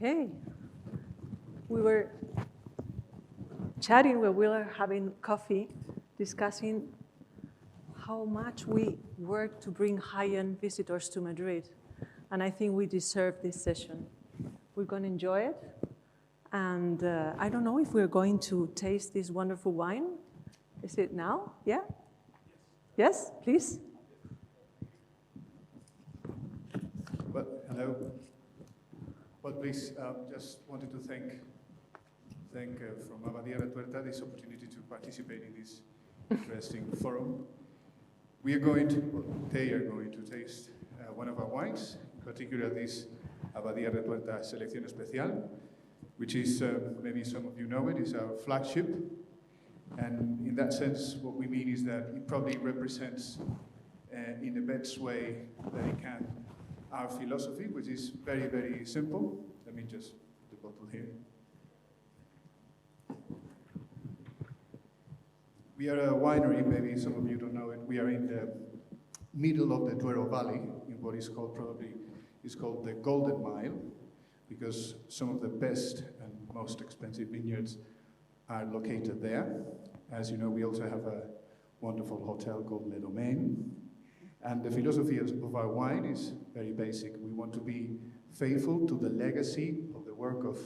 Okay. We were chatting when we were having coffee, discussing how much we work to bring high-end visitors to Madrid. And I think we deserve this session. We're going to enjoy it. And I don't know if we're going to taste this wonderful wine. Is it now? Yeah? Yes, please. Well, hello. Well, please, just wanted to thank from Abadia Retuerta this opportunity to participate in this interesting forum. They are going to taste one of our wines, in particular this Abadia Retuerta Selección Especial, which is, maybe some of you know it, is our flagship. And in that sense, what we mean is that it probably represents, in the best way that it can, our philosophy, which is very, very simple. Let me just put the bottle here. We are a winery, maybe some of you don't know it. We are in the middle of the Duero Valley, in what is called the Golden Mile, because some of the best and most expensive vineyards are located there. As you know, we also have a wonderful hotel called Le Domaine. And the philosophy of our wine is very basic. We want to be faithful to the legacy of the work of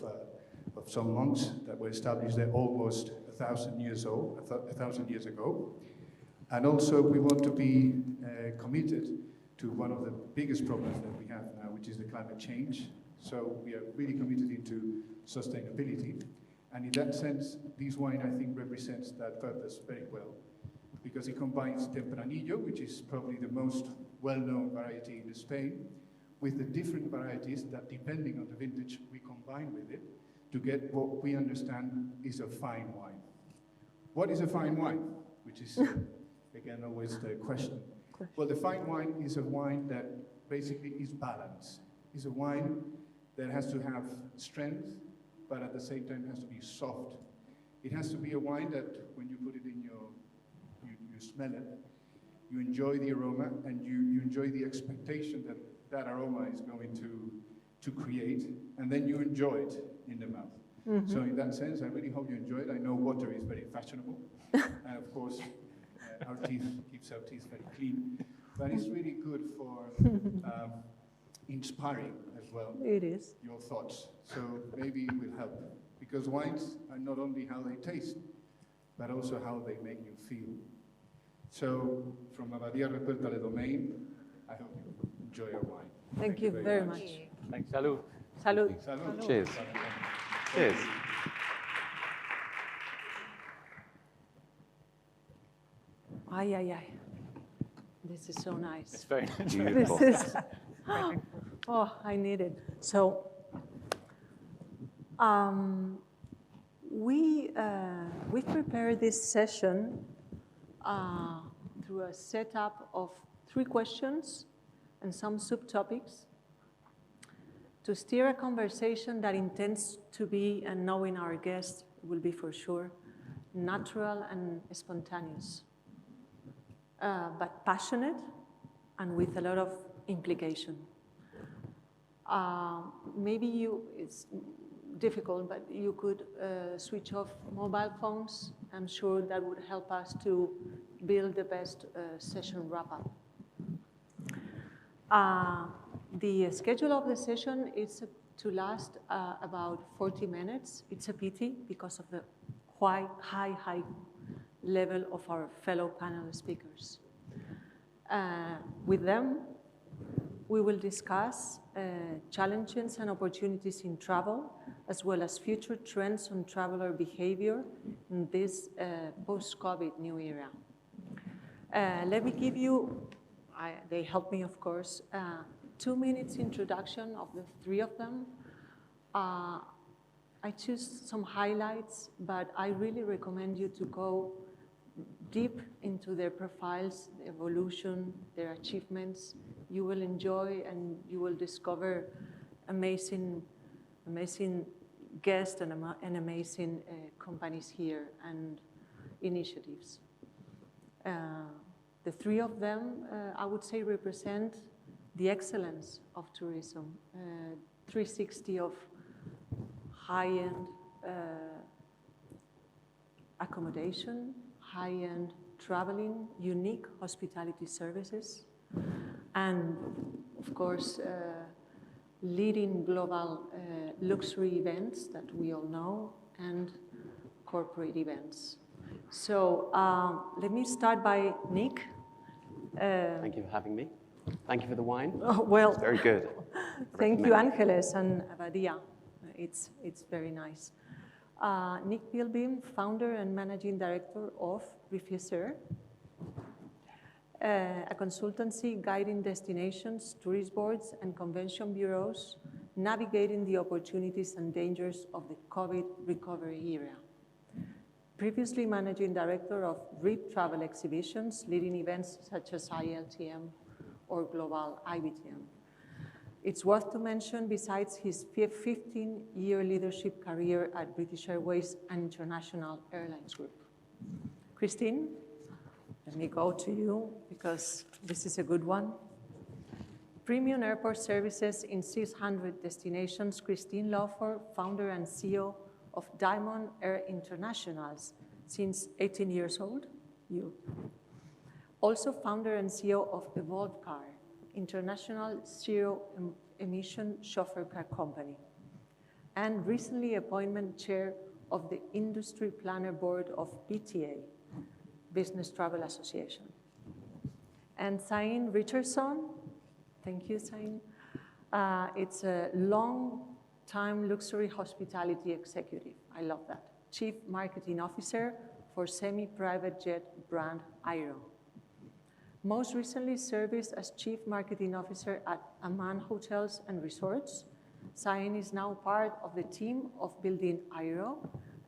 some monks that were established there almost 1,000 years ago. And also we want to be committed to one of the biggest problems that we have now, which is the climate change. So we are really committed into sustainability. And in that sense, this wine, I think, represents that purpose very well, because it combines Tempranillo, which is probably the most well-known variety in Spain, with the different varieties that, depending on the vintage, we combine with it to get what we understand is a fine wine. What is a fine wine? Which is, again, always the question. Well, the fine wine is a wine that basically is balanced. It's a wine that has to have strength, but at the same time has to be soft. It has to be a wine that, when you put it in you smell it, you enjoy the aroma, and you enjoy the expectation that that aroma is going to create, and then you enjoy it in the mouth. Mm-hmm. So in that sense, I really hope you enjoy it. I know water is very fashionable, and of course, our teeth keeps our teeth very clean, but it's really good for inspiring as well. It is. Your thoughts. So maybe it will help, because wines are not only how they taste, but also how they make you feel. So, from Abadia Retuerta Le Domaine, I hope you enjoy our wine. Thank you very much. Thanks. Salud. Salud. Salud. Cheers. Cheers. Ay, ay, ay. This is so nice. It's very beautiful. This is, oh, I need it. So, we've prepared this session through a setup of 3 questions and some subtopics to steer a conversation that intends to be, and knowing our guests will be for sure, natural and spontaneous, but passionate and with a lot of implication. Maybe it's difficult, but you could switch off mobile phones. I'm sure that would help us to build the best session wrap-up. The schedule of the session is to last about 40 minutes. It's a pity because of the high level of our fellow panel speakers. With them, we will discuss challenges and opportunities in travel, as well as future trends on traveler behavior in this post-COVID new era. Let me give you, they help me, of course, 2 minutes introduction of the 3 of them. I choose some highlights, but I really recommend you to go deep into their profiles, their evolution, their achievements. You will enjoy and you will discover amazing guests and amazing companies here and initiatives. The 3 of them, I would say, represent the excellence of tourism, 360 of high-end accommodation, high-end traveling, unique hospitality services, and of course, leading global luxury events that we all know, and corporate events. So let me start by Nick. Thank you for having me. Thank you for the wine. Oh, well, It's very good. thank you, Angeles and Abadia. It's very nice. Nick Pilbeam, founder and managing director of Reficere, a consultancy guiding destinations, tourist boards, and convention bureaus navigating the opportunities and dangers of the COVID recovery era. Previously managing director of RIP Travel Exhibitions, leading events such as ILTM or Global IBTM. It's worth to mention, besides his 15-year leadership career at British Airways and International Airlines Group. Christine, let me go to you because this is a good one. Premium airport services in 600 destinations, Christine Lawford, founder and CEO of Diamond Air Internationals since 18 years old, you. Also founder and CEO of Evolve Car, international zero-emission chauffeur car company, and recently appointed chair of the Industry Planner Board of BTA, Business Travel Association. And Zain Richardson, thank you, Zain. It's a long-time luxury hospitality executive. I love that. Chief Marketing Officer for semi-private jet brand Aero. Most recently served as Chief Marketing Officer at Amman Hotels and Resorts. Zain is now part of the team of building Aero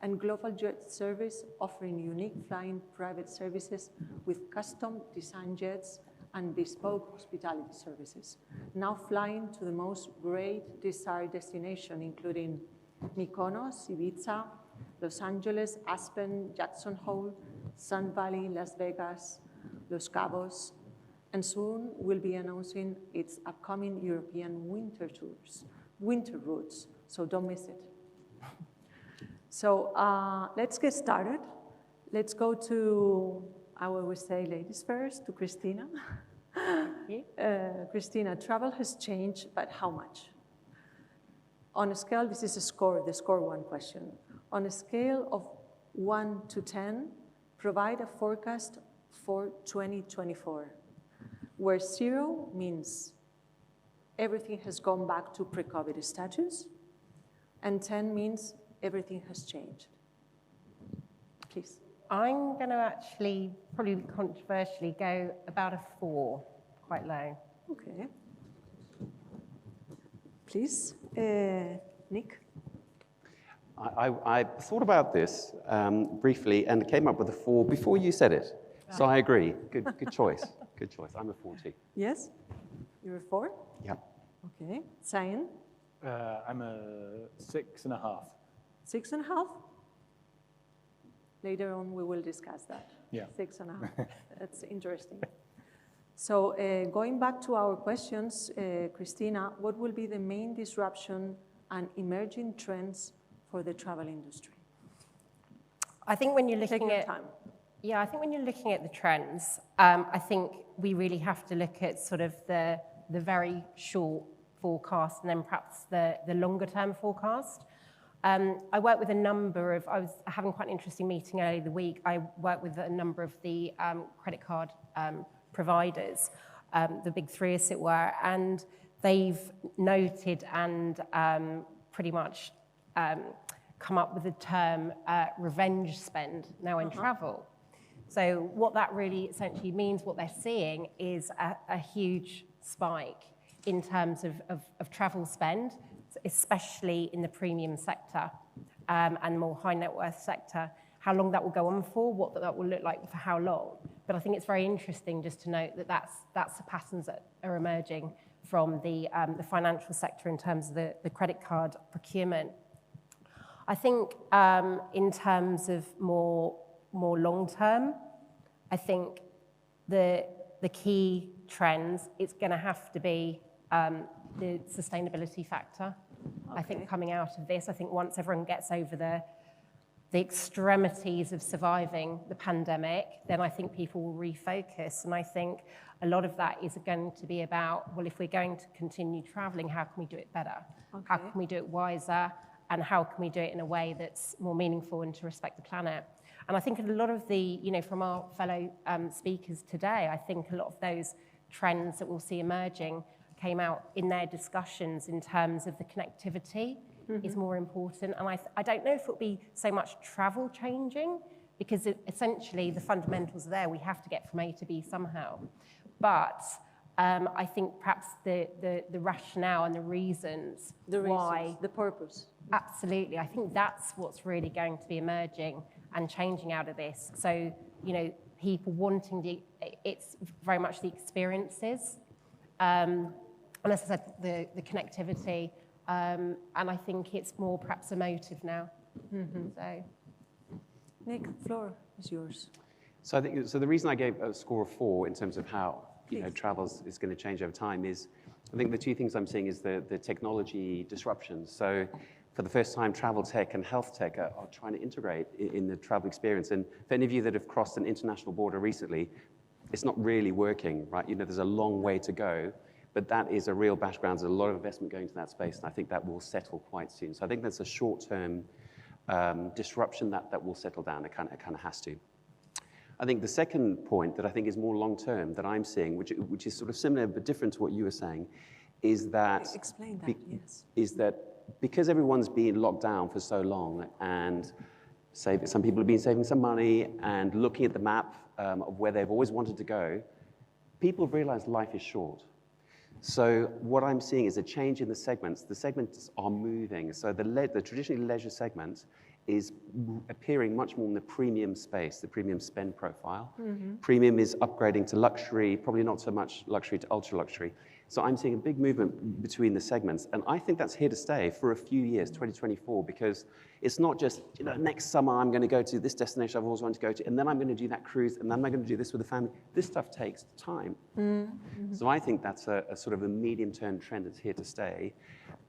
and Global Jet Service, offering unique flying private services with custom design jets and bespoke hospitality services. Now flying to the most great desired destination, including Mykonos, Ibiza, Los Angeles, Aspen, Jackson Hole, Sun Valley, Las Vegas, Los Cabos, and soon we'll be announcing its upcoming European winter tours, winter routes, so don't miss it. So let's get started. Let's go to, I always say ladies first, to Christina. Christina, travel has changed, but how much? On a scale, this is a score, the score one question. On a scale of 1 to 10, provide a forecast for 2024, where 0 means everything has gone back to pre-COVID status, and 10 means everything has changed. Please. I'm going to actually, probably controversially, go about a 4, quite low. Okay. Please, Nick. I thought about this briefly and came up with a 4 before you said it. So I agree. Good choice. Good choice. I'm a 40. Yes? You're a 4? Yeah. Okay. Zain? I'm a 6.5. 6.5? Later on, we will discuss that. Yeah. 6.5. That's interesting. So going back to our questions, Christina, what will be the main disruption and emerging trends for the travel industry? I think when you're looking Take your at time. Yeah, I think when you're looking at the trends, I think we really have to look at sort of the very short forecast and then perhaps the longer term forecast. I work with a number of, I was having quite an interesting meeting earlier the week. I work with a number of the credit card providers, the big 3 as it were, and they've noted and pretty much come up with the term revenge spend now in travel. So what that really essentially means, what they're seeing is a huge spike in terms of travel spend, especially in the premium sector and more high net worth sector. How long that will go on for, what that will look like for how long. But I think it's very interesting just to note that that's the patterns that are emerging from the financial sector in terms of the credit card procurement. I think in terms of more long term, I think the key trends, it's going to have to be the sustainability factor. I think Okay. coming out of this, I think once everyone gets over the extremities of surviving the pandemic, then I think people will refocus. And I think a lot of that is going to be about, well, if we're going to continue traveling, how can we do it better? How Okay. can we do it wiser? And how can we do it in a way that's more meaningful and to respect the planet? And I think a lot of the, from our fellow speakers today, I think a lot of those trends that we'll see emerging came out in their discussions in terms of the connectivity is more important. And I don't know if it'll be so much travel changing, because essentially the fundamentals are there. We have to get from A to B somehow. But I think perhaps the rationale and the reasons why... The purpose. Absolutely. I think that's what's really going to be emerging and changing out of this. So, people wanting it's very much the experiences. And as I said, the connectivity. And I think it's more perhaps emotive now. So, Nick, floor is yours. So I think the reason I gave a score of 4 in terms of how Please. travel is going to change over time is, I think the two things I'm seeing is the technology disruptions. So for the first time, travel tech and health tech are trying to integrate in the travel experience. And for any of you that have crossed an international border recently, it's not really working, right? There's a long way to go, but that is a real background. There's a lot of investment going to that space, and I think that will settle quite soon. So I think that's a short-term disruption that will settle down. It kind of has to. I think the second point that I think is more long-term that I'm seeing, which is sort of similar but different to what you were saying, is that... Explain that, yes. Is that because everyone's been locked down for so long, and some people have been saving some money and looking at the map of where they've always wanted to go, people have realized life is short. So what I'm seeing is a change in the segments. The segments are moving. So the traditionally leisure segment is appearing much more in the premium space, the premium spend profile. Premium is upgrading to luxury, probably not so much luxury to ultra luxury. So I'm seeing a big movement between the segments, and I think that's here to stay for a few years, 2024, because it's not just, next summer I'm going to go to this destination I've always wanted to go to, and then I'm going to do that cruise, and then I'm going to do this with the family. This stuff takes time. So I think that's a sort of a medium-term trend that's here to stay,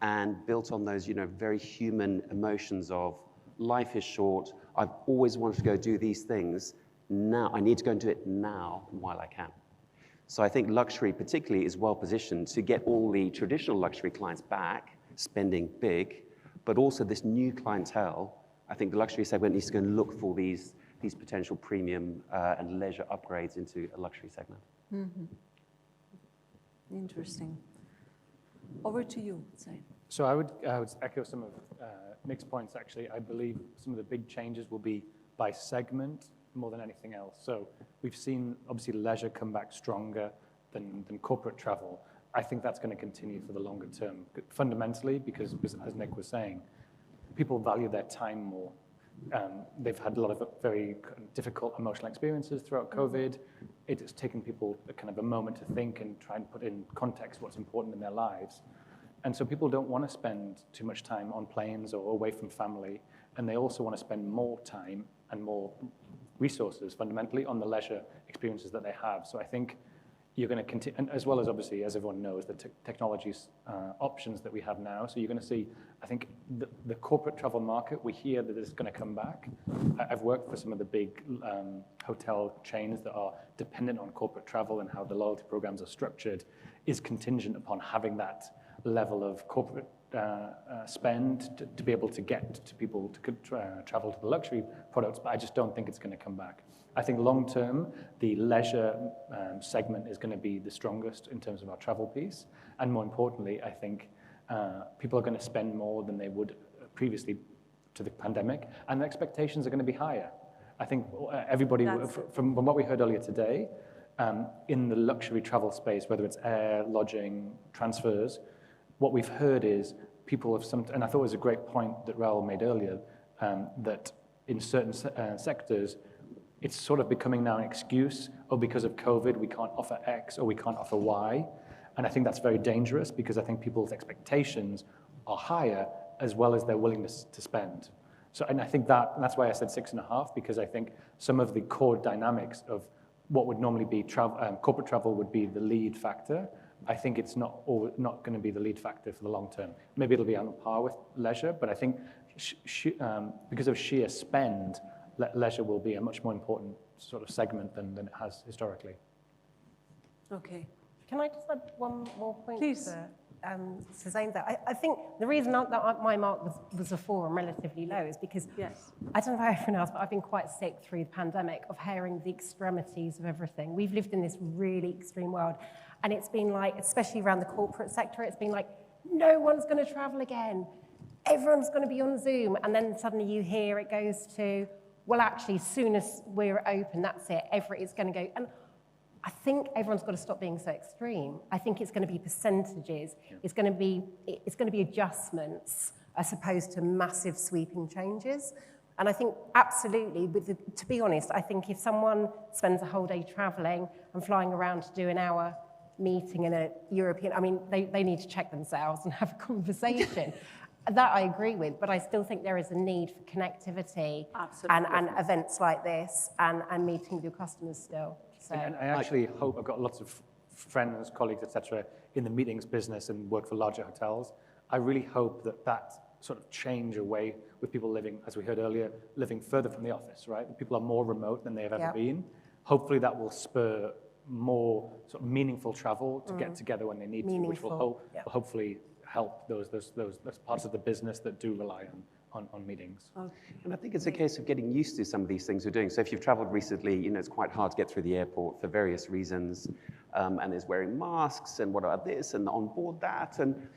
and built on those, very human emotions of life is short, I've always wanted to go do these things, now I need to go and do it now while I can. So I think luxury particularly is well positioned to get all the traditional luxury clients back, spending big, but also this new clientele. I think the luxury segment needs to go and look for these potential premium and leisure upgrades into a luxury segment. Interesting. Over to you, Zain. So I would echo some of Nick's points, actually. I believe some of the big changes will be by segment more than anything else. So we've seen, obviously, leisure come back stronger than corporate travel. I think that's going to continue for the longer term, fundamentally, because, as Nick was saying, people value their time more. They've had a lot of very difficult emotional experiences throughout COVID. It has taken people a moment to think and try and put in context what's important in their lives. And so people don't want to spend too much time on planes or away from family, and they also want to spend more time and more resources, fundamentally, on the leisure experiences that they have. So I think you're going to continue, and as well as, obviously, as everyone knows, the technologies options that we have now. So you're going to see, I think, the corporate travel market, we hear that it's going to come back. I've worked for some of the big hotel chains that are dependent on corporate travel, and how the loyalty programs are structured is contingent upon having that level of corporate spend to be able to get to people to travel to the luxury products, but I just don't think it's going to come back. I think long term, the leisure segment is going to be the strongest in terms of our travel piece, and more importantly, I think people are going to spend more than they would previously to the pandemic, and the expectations are going to be higher. I think everybody, from what we heard earlier today, in the luxury travel space, whether it's air, lodging, transfers, what we've heard is people have and I thought it was a great point that Raoul made earlier, that in certain sectors, it's sort of becoming now an excuse, because of COVID, we can't offer X or we can't offer Y. And I think that's very dangerous, because I think people's expectations are higher as well as their willingness to spend. So, and I think that's why I said 6.5, because I think some of the core dynamics of what would normally be corporate travel would be the lead factor, I think it's not going to be the lead factor for the long term. Maybe it'll be on par with leisure, but I think because of sheer spend, leisure will be a much more important sort of segment than it has historically. Okay. Can I just add one more point? Please. To Zain there? I think the reason that my mark was a 4 and relatively low is because, Yes. I don't know about everyone else, but I've been quite sick through the pandemic of hearing the extremities of everything. We've lived in this really extreme world, and it's been like, especially around the corporate sector, it's been like, no one's going to travel again. Everyone's going to be on Zoom. And then suddenly you hear it goes to, well, actually, as soon as we're open, that's it. It's going to go. And I think everyone's got to stop being so extreme. I think it's going to be percentages. Yeah. It's going to be adjustments as opposed to massive sweeping changes. And I think absolutely, to be honest, I think if someone spends a whole day traveling and flying around to do an hour meeting in a European, I mean, they need to check themselves and have a conversation. That I agree with, but I still think there is a need for connectivity and events like this and meeting with your customers still. So. And I actually hope, I've got lots of friends, colleagues, etc., in the meetings business and work for larger hotels. I really hope that sort of change away with people living, as we heard earlier, living further from the office, right? People are more remote than they have ever been. Hopefully that will spur more sort of meaningful travel to get together when they need to, which will hopefully help those parts of the business that do rely on meetings. Okay. And I think it's a case of getting used to some of these things we're doing. So if you've traveled recently, you know, it's quite hard to get through the airport for various reasons. And there's wearing masks and what about this and on board that. And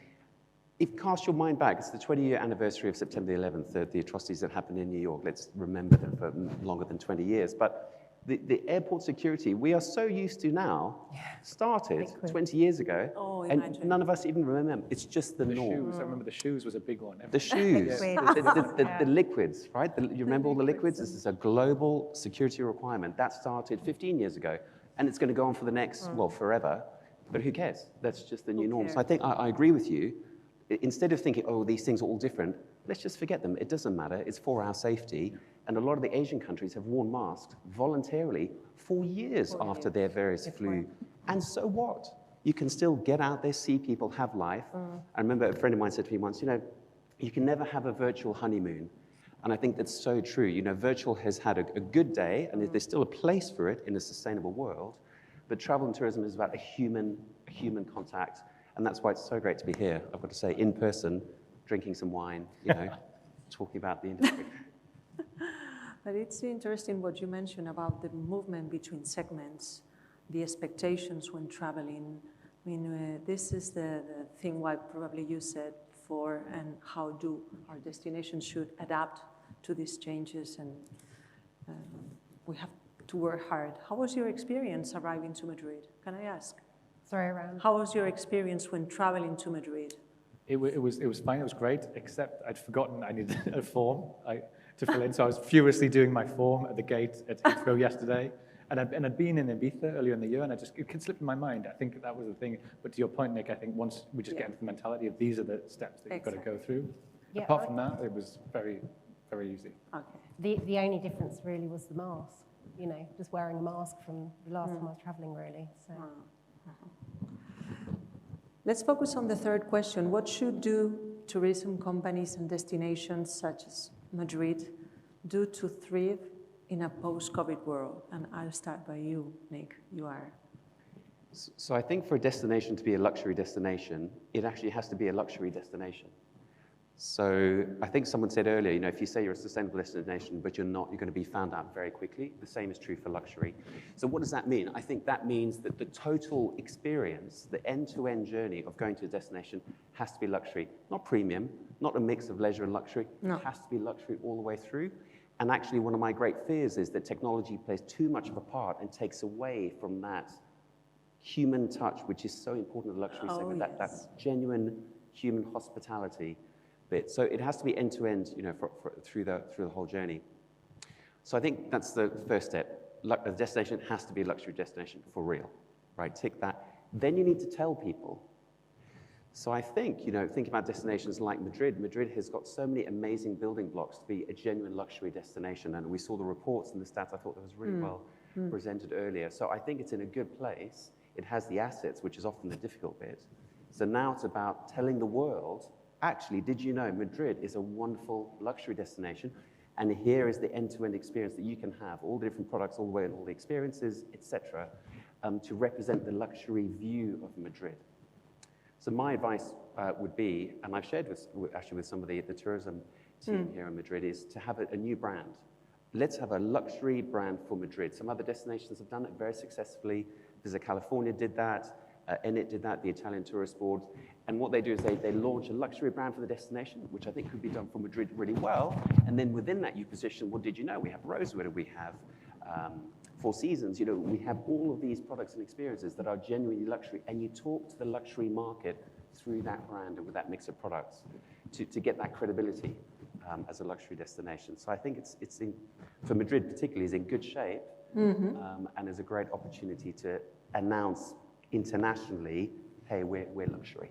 if cast your mind back, it's the 20-year anniversary of September the 11th, the atrocities that happened in New York. Let's remember them for longer than 20 years. But the airport security we are so used to now started 20 years ago, and none of us even remember. It's just the norm. Shoes, I remember the shoes was a big one. The shoes, the liquids, right? You remember all the liquids? This is a global security requirement. That started 15 years ago, and it's going to go on for the next, well, forever. But who cares? That's just the new norm. So I think I agree with you. Instead of thinking, oh, these things are all different, let's just forget them. It doesn't matter. It's for our safety. And a lot of the Asian countries have worn masks voluntarily for years after their various flu. And so what? You can still get out there, see people, have life. I remember a friend of mine said to me once, you know, you can never have a virtual honeymoon. And I think that's so true. You know, virtual has had a good day, and there's still a place for it in a sustainable world. But travel and tourism is about a human contact. And that's why it's so great to be here, I've got to say, in person, drinking some wine, you know, talking about the industry. But it's interesting what you mentioned about the movement between segments, the expectations when traveling. I mean, this is the thing why probably you said before, and how do our destinations should adapt to these changes, and we have to work hard. How was your experience arriving to Madrid? Can I ask? Sorry, around. How was your experience when traveling to Madrid? It was fine, it was great, except I'd forgotten I needed a form to fill in, so I was furiously doing my form at the gate at Heathrow yesterday, and I'd been in Ibiza earlier in the year, and it can slip in my mind. I think that was the thing, but to your point, Nick, I think once we just get into the mentality of these are the steps that you've got to go through, apart from that, it was very, very easy. Okay. The only difference really was the mask, you know, just wearing a mask from the last time I was traveling, really, so. Let's focus on the third question. What should tourism companies and destinations such as Madrid do to thrive in a post-COVID world? And I'll start by you, Nick. You are. So I think for a destination to be a luxury destination, it actually has to be a luxury destination. So I think someone said earlier, you know, if you say you're a sustainable destination, but you're not, you're going to be found out very quickly. The same is true for luxury. So what does that mean? I think that means that the total experience, the end-to-end journey of going to a destination has to be luxury. Not premium, not a mix of leisure and luxury. No. It has to be luxury all the way through. And actually, one of my great fears is that technology plays too much of a part and takes away from that human touch, which is so important in the luxury segment, that genuine human hospitality bit. So it has to be end-to-end, you know, through the whole journey. So I think that's the first step. A destination has to be a luxury destination for real, right? Tick that. Then you need to tell people. So I think, you know, think about destinations like Madrid. Madrid has got so many amazing building blocks to be a genuine luxury destination. And we saw the reports and the stats. I thought that was really well presented earlier. So I think it's in a good place. It has the assets, which is often the difficult bit. So now it's about telling the world, actually, did you know Madrid is a wonderful luxury destination? And here is the end-to-end experience that you can have, all the different products, all the way, and all the experiences, etc., to represent the luxury view of Madrid. So my advice would be, and I've shared actually with some of the tourism team here in Madrid, is to have a new brand. Let's have a luxury brand for Madrid. Some other destinations have done it very successfully. Visit California did that. Enit did that, the Italian Tourist Board. And what they do is they launch a luxury brand for the destination, which I think could be done for Madrid really well. And then within that, you position, well, did you know we have Rosewood, we have Four Seasons, you know, we have all of these products and experiences that are genuinely luxury, and you talk to the luxury market through that brand and with that mix of products to get that credibility as a luxury destination. So I think it's for Madrid particularly, is in good shape and is a great opportunity to announce internationally, hey, we're luxury.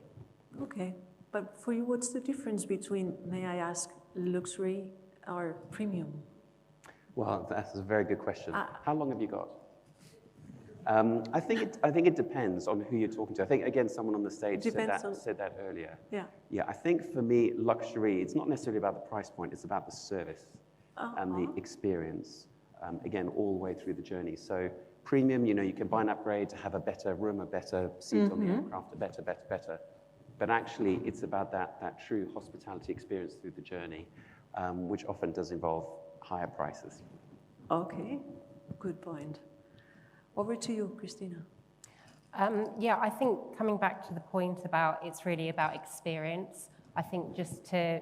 Okay, but for you, what's the difference between, may I ask, luxury or premium? Well, that's a very good question. How long have you got? I think it depends on who you're talking to. I think, again, someone on the stage said that earlier. Yeah. Yeah, I think for me, luxury, it's not necessarily about the price point, it's about the service and the experience, again, all the way through the journey. So premium, you know, you can buy an upgrade to have a better room, a better seat on the aircraft, a better. But actually, it's about that true hospitality experience through the journey, which often does involve higher prices. Okay, good point. Over to you, Christina. Yeah, I think coming back to the point about it's really about experience, I think just to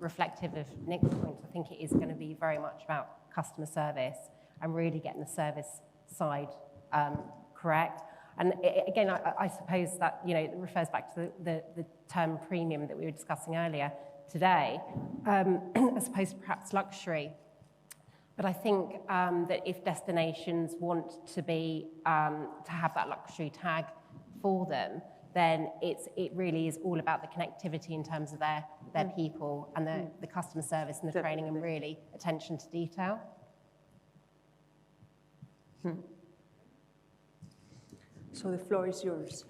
reflective of Nick's point, I think it is going to be very much about customer service and really getting the service side correct. And again, I suppose that, you know, it refers back to the term premium that we were discussing earlier today, as opposed to perhaps luxury. But I think that if destinations want to be to have that luxury tag for them, then it really is all about the connectivity in terms of their people and the customer service and the training and really attention to detail. So the floor is yours.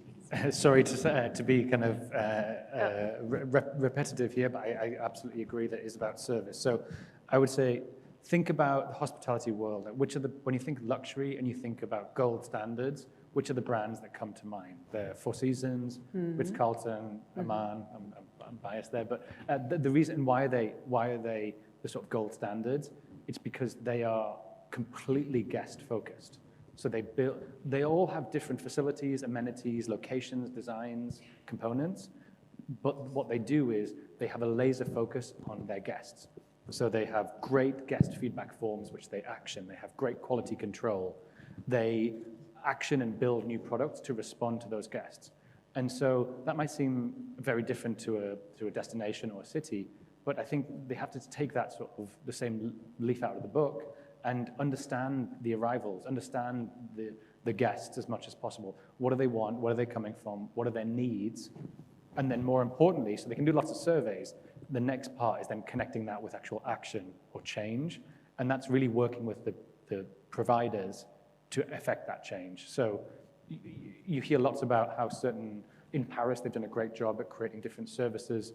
Sorry to be kind of repetitive here, but I absolutely agree that it is about service. So I would say, think about the hospitality world. When you think luxury and you think about gold standards, which are the brands that come to mind? The Four Seasons, Ritz-Carlton, Aman. I'm biased there, but the reason why are they the sort of gold standards? It's because they are completely guest focused. So they all have different facilities, amenities, locations, designs, components. But what they do is they have a laser focus on their guests. So they have great guest feedback forms, which they action. They have great quality control. They action and build new products to respond to those guests. And so that might seem very different to a destination or a city, but I think they have to take that sort of the same leaf out of the book and understand the arrivals, understand the guests as much as possible. What do they want? Where are they coming from? What are their needs? And then more importantly, so they can do lots of surveys, the next part is then connecting that with actual action or change. And that's really working with the providers to affect that change. So you hear lots about how in Paris, they've done a great job at creating different services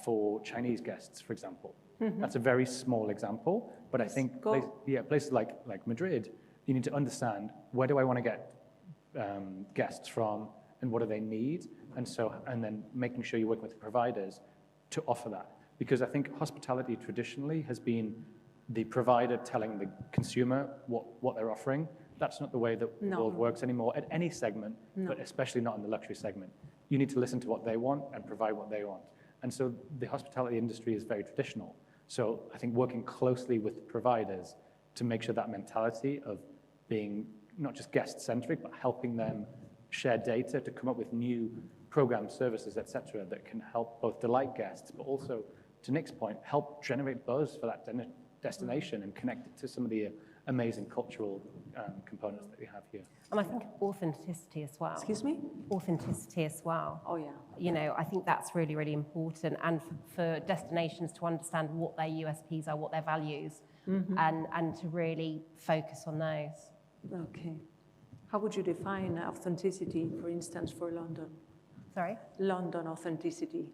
for Chinese guests, for example. That's a very small example, but I think places like Madrid, you need to understand, where do I want to get guests from and what do they need? And then making sure you work with the providers to offer that. Because I think hospitality traditionally has been the provider telling the consumer what they're offering. That's not the way that the world works anymore at any segment, but especially not in the luxury segment. You need to listen to what they want and provide what they want. And so the hospitality industry is very traditional. So I think working closely with providers to make sure that mentality of being not just guest-centric, but helping them share data to come up with new programs, services, et cetera, that can help both delight guests, but also, to Nick's point, help generate buzz for that destination and connect it to some of the amazing cultural components that we have here. And I think authenticity as well. Excuse me? Authenticity as well. Oh, yeah. You know, I think that's really, really important. And for destinations to understand what their USPs are, what their values, and to really focus on those. Okay. How would you define authenticity, for instance, for London? Sorry? London authenticity,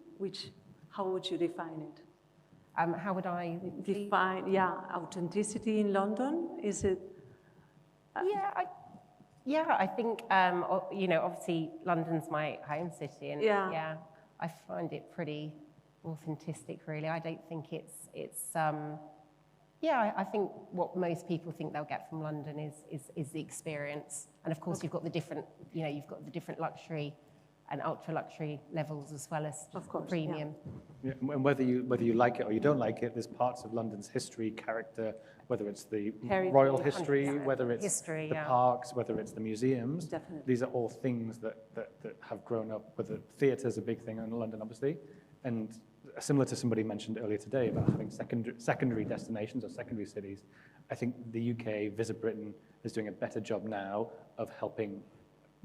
how would you define it? How would I define, authenticity in London? Is it? I think, obviously London's my home city, and I find it pretty authentic, really. I don't think I think what most people think they'll get from London is the experience. And of course, you've got the different luxury and ultra luxury levels as well as premium. Yeah, and whether you like it or you don't like it, there's parts of London's history, character, whether it's the royal history, 100%. Whether it's the parks, whether it's the museums. Definitely. These are all things that have grown up, whether theatre's a big thing in London, obviously. And similar to somebody mentioned earlier today about having secondary destinations or secondary cities, I think the UK, Visit Britain, is doing a better job now of helping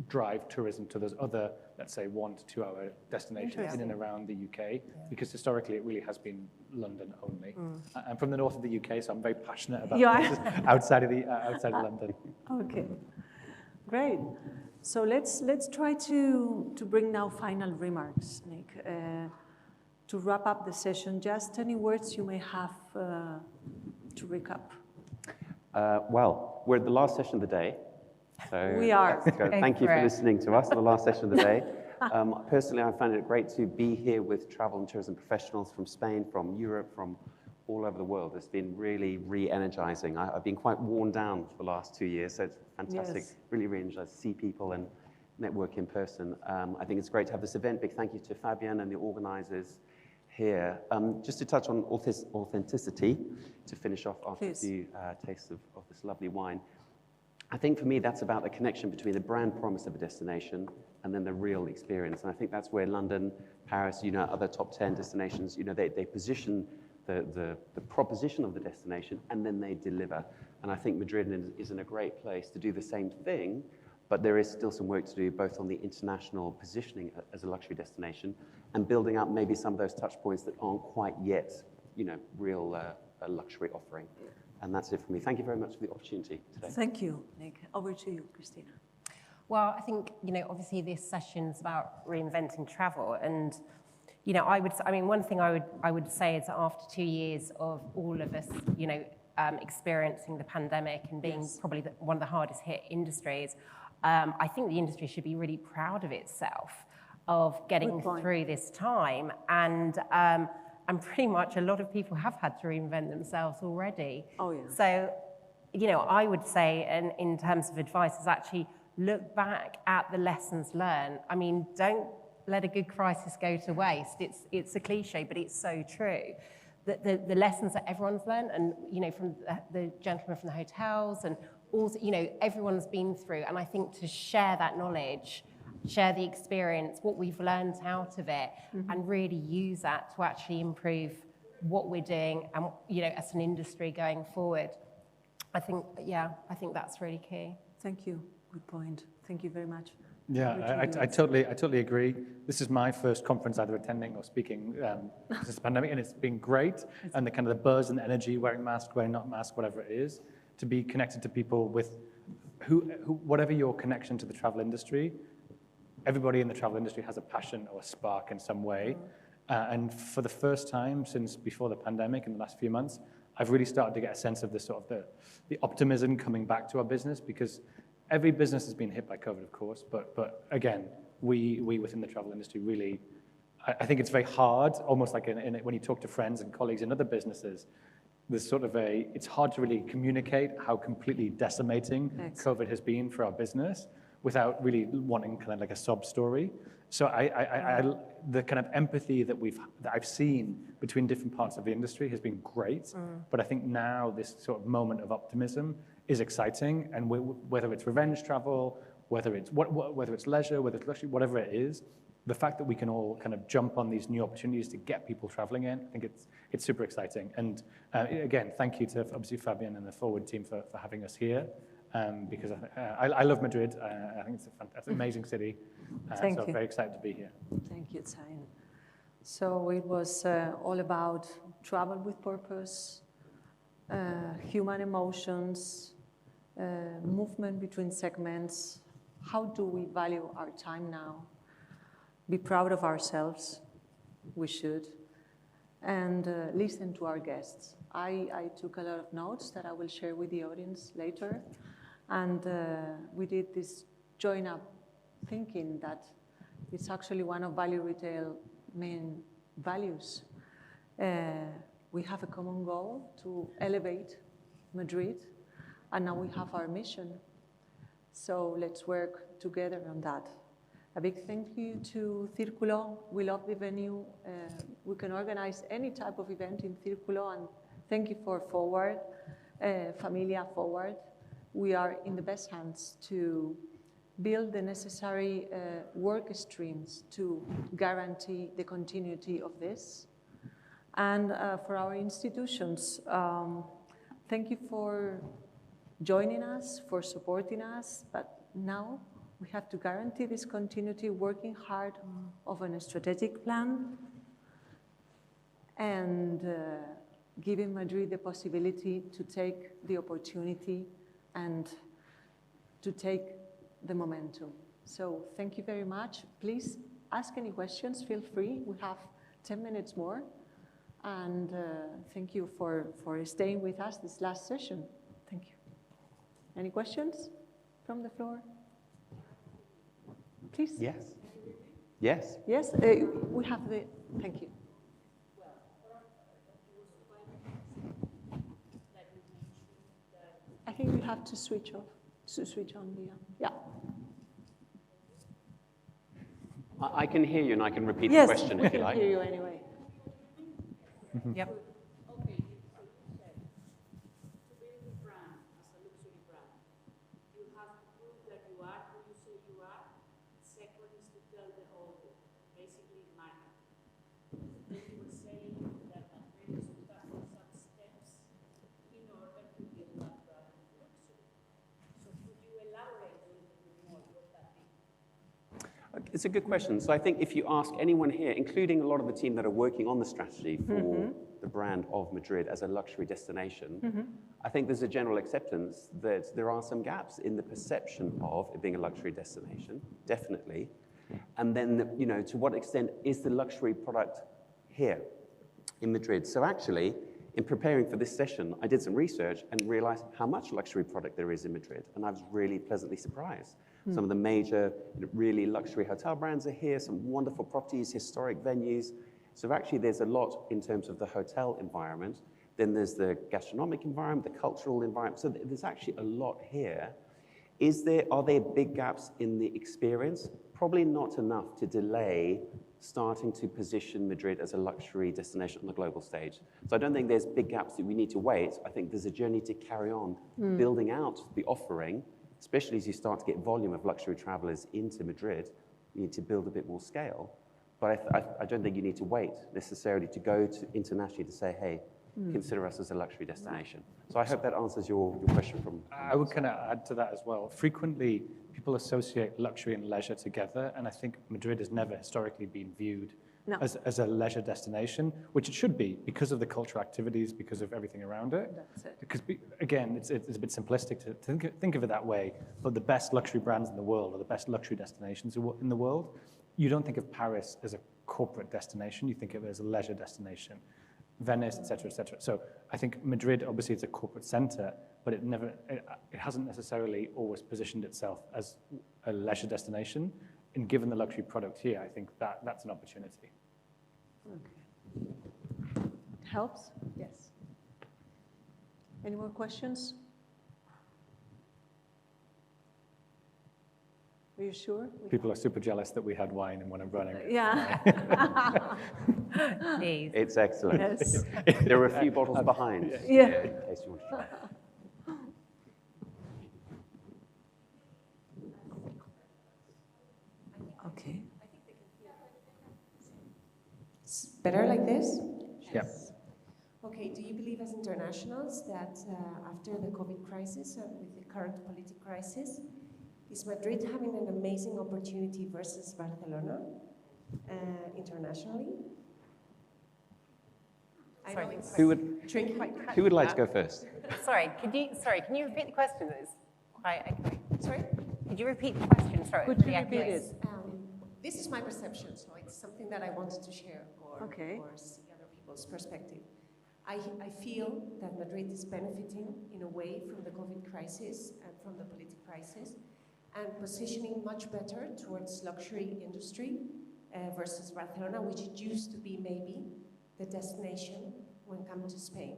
drive tourism to those other, let's say, 1 to 2 hour destinations in and around the UK, because historically it really has been London only. I'm from the north of the UK, so I'm very passionate about outside of London. Okay, great. So let's try to bring now final remarks, Nick. To wrap up the session, just any words you may have to recap. Well, we're at the last session of the day. So we are. Thank you for listening to us, the last session of the day. Personally, I found it great to be here with travel and tourism professionals from Spain, from Europe, from all over the world. It's been really re-energizing. I've been quite worn down for the last 2 years, so it's fantastic. Yes. Really re-energized to see people and network in person. I think it's great to have this event. Big thank you to Fabian and the organizers here. Just to touch on authenticity, to finish off after a few tastes of this lovely wine. I think for me, that's about the connection between the brand promise of a destination and then the real experience. And I think that's where London, Paris, other top 10 destinations, they position the proposition of the destination and then they deliver. And I think Madrid is in a great place to do the same thing, but there is still some work to do both on the international positioning as a luxury destination and building up maybe some of those touch points that aren't quite yet, real luxury offering. And that's it for me. Thank you very much for the opportunity today. Thank you, Nick. Over to you, Christina. Well, I think, obviously this session's about reinventing travel. And, one thing I would say is that after 2 years of all of us, experiencing the pandemic and being probably one of the hardest hit industries, I think the industry should be really proud of itself, of getting through this time. And pretty much a lot of people have had to reinvent themselves already. Oh, yeah. So, I would say, and in terms of advice, is actually look back at the lessons learned. I mean, don't let a good crisis go to waste. It's a cliche, but it's so true. The lessons that everyone's learned, and, from the gentleman from the hotels, and also, everyone's been through. And I think to share that knowledge, share the experience, what we've learned out of it, and really use that to actually improve what we're doing and, as an industry going forward. I think that's really key. Thank you. Good point. Thank you very much. Yeah, I totally agree. This is my first conference either attending or speaking since the pandemic, and it's been great. And the kind of the buzz and energy, wearing mask, wearing not mask, whatever it is, to be connected to people with who whatever your connection to the travel industry. Everybody in the travel industry has a passion or a spark in some way. And for the first time since before the pandemic in the last few months, I've really started to get a sense of this sort of the optimism coming back to our business, because every business has been hit by COVID, of course, but again, we within the travel industry really, I think it's very hard, almost like when you talk to friends and colleagues in other businesses, there's sort of it's hard to really communicate how completely decimating COVID has been for our business, without really wanting kind of like a sob story. So the kind of empathy that I've seen between different parts of the industry has been great. But I think now this sort of moment of optimism is exciting, and whether it's revenge travel, whether it's leisure, whether it's luxury, whatever it is, the fact that we can all kind of jump on these new opportunities to get people traveling in, I think it's super exciting. And again, thank you to obviously Fabian and the Forward team for having us here. Because I love Madrid. I think it's an amazing city. So I'm very excited to be here. Thank you, Zain. So it was all about travel with purpose, human emotions, movement between segments, how do we value our time now? Be proud of ourselves, we should, and listen to our guests. I took a lot of notes that I will share with the audience later, and we did this join up thinking that it's actually one of Value Retail main values. We have a common goal to elevate Madrid, and now we have our mission. So let's work together on that. A big thank you to Círculo. We love the venue. We can organize any type of event in Círculo, and thank you for Forward, Familia Forward. We are in the best hands to build the necessary work streams to guarantee the continuity of this. And for our institutions, thank you for joining us, for supporting us, but now we have to guarantee this continuity, working hard on a strategic plan and giving Madrid the possibility to take the opportunity and to take the momentum. So thank you very much. Please ask any questions, feel free. We have 10 minutes more. And thank you for staying with us this last session. Thank you. Any questions from the floor? Please. Yes. Yes. Yes, we have the, thank you. I think you have to switch off, to switch on the, yeah. I can hear you and I can repeat Yes, the question we if you can like. hear you anyway. Yep. Okay, so you said to build a brand as a luxury brand, you have to prove that you are who you say you are. Second is to tell the whole world, basically marketing. Then you were saying that Madrid is taking some steps in order to build that brand of luxury. So could you elaborate a little bit more what that means? It's a good question. So I think if you ask anyone here, including a lot of the team that are working on the strategy for the brand of Madrid as a luxury destination, I think there's a general acceptance that there are some gaps in the perception of it being a luxury destination, definitely. And then, you know, to what extent is the luxury product here in Madrid? So actually, in preparing for this session, I did some research and realized how much luxury product there is in Madrid, and I was really pleasantly surprised. Some of the major, really luxury hotel brands are here, some wonderful properties, historic venues. So actually there's a lot in terms of the hotel environment. Then there's the gastronomic environment, the cultural environment. So there's actually a lot here. Are there big gaps in the experience? Probably not enough to delay starting to position Madrid as a luxury destination on the global stage. So I don't think there's big gaps that we need to wait. I think there's a journey to carry on building out the offering, especially as you start to get volume of luxury travelers into Madrid. You need to build a bit more scale. But I don't think you need to wait necessarily to go to internationally to say, hey, consider us as a luxury destination. So I hope that answers your question from I would kind of add to that as well. Frequently, people associate luxury and leisure together, and I think Madrid has never historically been viewed as a leisure destination, which it should be because of the cultural activities, because of everything around it. That's it. Because, again, it's a bit simplistic to think of it that way, but the best luxury brands in the world or the best luxury destinations in the world, you don't think of Paris as a corporate destination, you think of it as a leisure destination. Venice, et cetera, et cetera. So I think Madrid, obviously, it's a corporate center, but it hasn't necessarily always positioned itself as a leisure destination. And given the luxury product here, I think that's an opportunity. Okay. Helps? Yes. Any more questions? Are you sure? People are super jealous that we had wine in one of running. Yeah. Please. It's excellent. Yes. There are a few bottles behind, Yeah. in case you want to try. Okay. It's better like this? Yeah. Okay, do you believe as internationals that after the COVID crisis and with the current political crisis, is Madrid having an amazing opportunity versus Barcelona internationally? Sorry. Who would like to go first? Sorry, can you repeat the question? It's quite okay. Sorry? Could you repeat the question? Sorry. Could you Yeah, repeat yes. it? This is my perception, so it's something that I wanted to share Okay. or see other people's perspective. I feel that Madrid is benefiting in a way from the COVID crisis and from the political crisis and positioning much better towards luxury industry versus Barcelona, which it used to be maybe the destination when coming to Spain.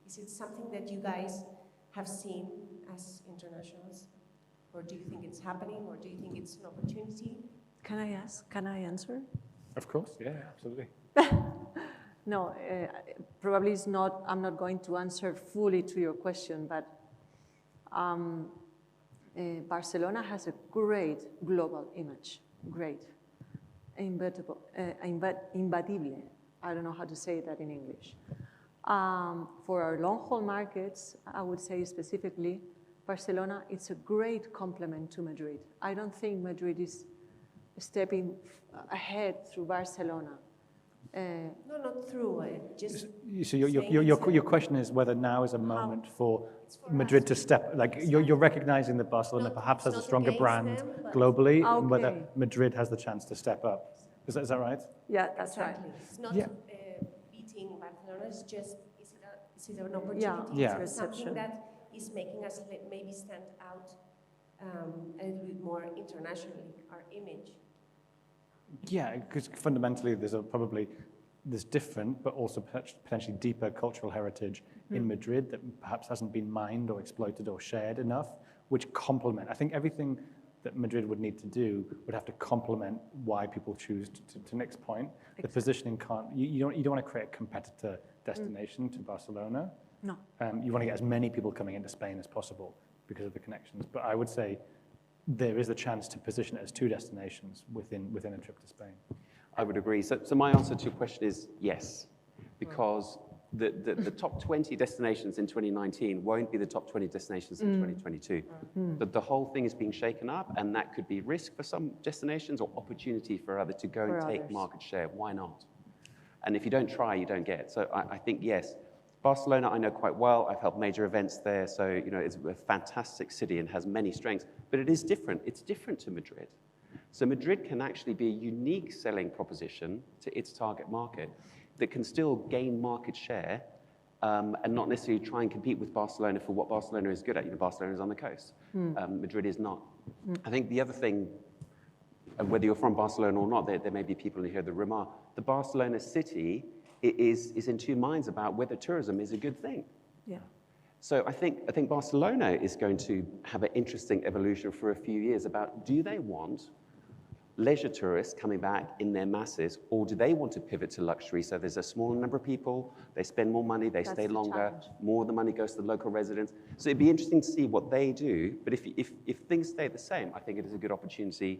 Is it something that you guys have seen as internationals? Or do you think it's happening, or do you think it's an opportunity? Can I ask? Can I answer? Of course, yeah, absolutely. No, probably it's not. I'm not going to answer fully to your question, but Barcelona has a great global image, great, imbatible. I don't know how to say that in English. For our long-haul markets, I would say specifically, Barcelona, it's a great complement to Madrid. I don't think Madrid is stepping ahead through Barcelona. No, not through. Just So your question is whether now is a moment for Madrid to step, like you're recognizing that Barcelona perhaps has a stronger brand globally, and whether Madrid has the chance to step up. Is that right? Yeah, that's right. It's not beating Barcelona, it's just, is it an opportunity? Yeah. Is it something that is making us maybe stand out a little bit more internationally, our image? Yeah, because fundamentally there's different, but also potentially deeper cultural heritage in Madrid that perhaps hasn't been mined or exploited or shared enough, which complement. I think everything that Madrid would need to do would have to complement why people choose, to Nick's point, the positioning can't, you don't want to create a competitor destination to Barcelona. No. You want to get as many people coming into Spain as possible because of the connections. But I would say there is a chance to position it as two destinations within a trip to Spain. I would agree. So my answer to your question is yes, because the top 20 destinations in 2019 won't be the top 20 destinations in 2022. The whole thing is being shaken up, and that could be risk for some destinations or opportunity for others to go and take market share. Why not? And if you don't try, you don't get. So I think yes. Barcelona, I know quite well. I've held major events there, so it's a fantastic city and has many strengths. But it is different. It's different to Madrid. So Madrid can actually be a unique selling proposition to its target market that can still gain market share and not necessarily try and compete with Barcelona for what Barcelona is good at. Barcelona is on the coast. Madrid is not. I think the other thing, and whether you're from Barcelona or not, there may be people who hear the remark, the Barcelona city is in two minds about whether tourism is a good thing. Yeah. So I think Barcelona is going to have an interesting evolution for a few years about, do they want leisure tourists coming back in their masses, or do they want to pivot to luxury? So there's a smaller number of people, they spend more money, they stay longer, more of the money goes to the local residents. So it'd be interesting to see what they do, but if things stay the same, I think it is a good opportunity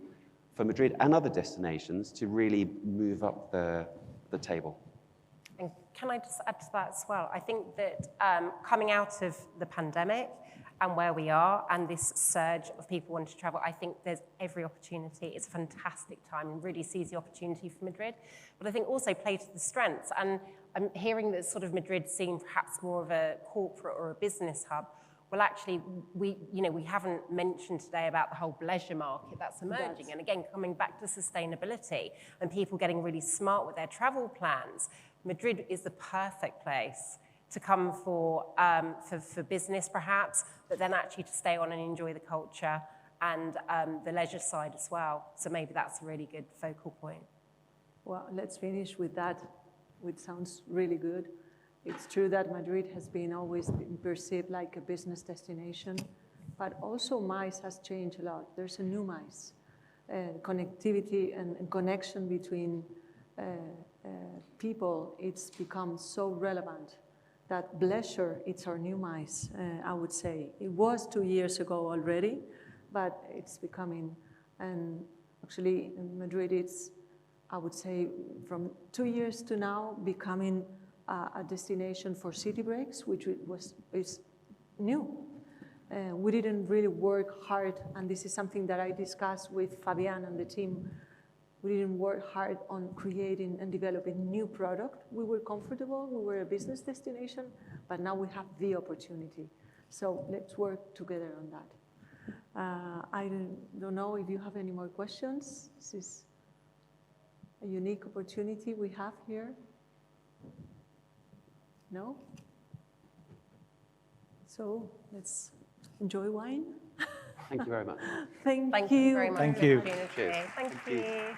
for Madrid and other destinations to really move up the table. And can I just add to that as well? I think that coming out of the pandemic and where we are and this surge of people wanting to travel, I think there's every opportunity. It's a fantastic time and really sees the opportunity for Madrid. But I think also play to the strengths. And I'm hearing that sort of Madrid seen perhaps more of a corporate or a business hub. Well, actually, we haven't mentioned today about the whole leisure market that's emerging. And again, coming back to sustainability and people getting really smart with their travel plans, Madrid is the perfect place to come for business perhaps, but then actually to stay on and enjoy the culture and the leisure side as well. So maybe that's a really good focal point. Well, let's finish with that, which sounds really good. It's true that Madrid has always been perceived like a business destination, but also MICE has changed a lot. There's a new MICE, connectivity and connection between people. It's become so relevant that leisure, it's our new MICE, I would say. It was 2 years ago already, but it's becoming, and actually in Madrid it's, I would say, from 2 years to now, becoming a destination for city breaks, which is new. We didn't really work hard, and this is something that I discussed with Fabian and the team. We didn't work hard on creating and developing new product. We were comfortable, we were a business destination, but now we have the opportunity. So let's work together on that. I don't know if you have any more questions. This is a unique opportunity we have here. No? So let's enjoy wine. Thank you very much. Thank Thank you. you very much. Thank for the you. opportunity. Cheers. Thank Thank you. you.